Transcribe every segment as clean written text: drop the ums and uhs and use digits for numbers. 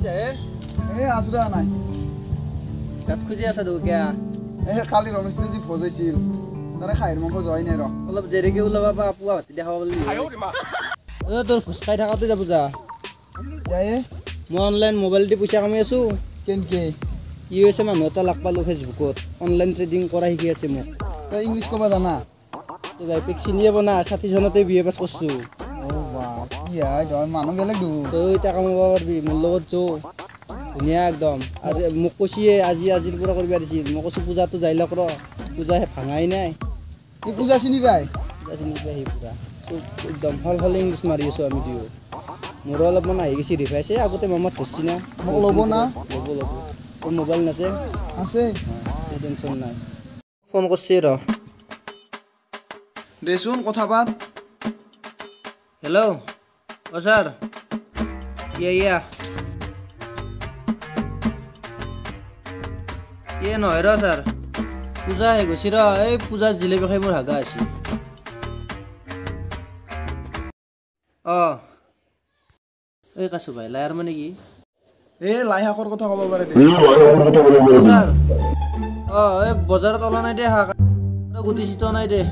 কৰিছা আছুৰা নাই তাত খুজি আছা তো কিয়া কালি ৰমেশে যি ভোজ হৈছিল তাৰে খাহীৰ মাংস যোৱাই নাই ৰ অলপ দেৰিকে ওলাবা বা পুৱা ভাতি দেখাব বুলি তোৰ ভোজ খাই থাকাতে যাব যা মই অনলাইন মোবাইল দি পইচা কামি আছো কেনকে ই হৈছে মানুহ এটা লগ পালোঁ ফেচবুকত অনলাইন ট্ৰেডিং কৰা শিকি আছে মোক তই ইংলিছ ক'ব জানা তই বাইপেক চিনিয়ে পোৱা না 60 জনতে BA পাছ কৰিছোঁ মানুহ বেলেগ দু তই এতিয়া কামাব পাৰিবি মোৰ লগত যৌ ধুনীয়া একদম আৰু মোক কৈছিয়ে আজিৰ পৰা কৰিব দিছিল মই কৈছোঁ পূজাটো যাই লওক ৰ পূজা ভাঙাই নাই এই পূজা চিনি পাই সি পূজা একদম ভাল ইংলিছ মাৰি আছোঁ আমি দুয়ো মোৰো অলপমান আহি গৈছে ৰিভাইছে আগতে মামাত ধৰছি না মোক ল'ব না ল'ব তোৰ মোবাইল নাছে আছে টেনশ্যন নাই ফোন কৰিছে ৰ দেচোন কথা পাত হেল্ল' অ' ছাৰ ইয়া নহয় ৰ ছাৰ পূজা হে গৈছে ৰ এই পূজাৰ জিলেপি খাই মোৰ হাগা আছে এই কাছো ভাই লায়াৰ মানে কি লাই শাকৰ কথা ক'ব পাৰে দে ছাৰ এই বজাৰত ওলা নাই দে শাক গুটি চিটা নাই দে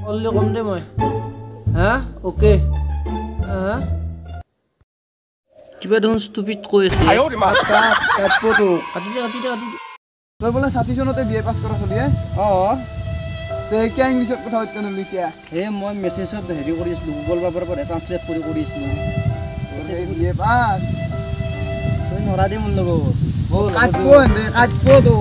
অললি কম দে মই হা অ'কে কিবা দেখোন ষ্টুপিড কৈ আছে কাটি দে তই বোলে 60 জনতে BA পাছ কৰা চলিয়ে তই কিয় ইংলিছত কথা পাতিব নোৱাৰিলি কিয়া মই মেছেজত হেৰি কৰি আছিলোঁ গুগল পেপাৰৰ পৰা ট্ৰান্সলেট কৰি আছিলোঁ BA পাছ তই নৰা দে মোৰ লগত কাটব তো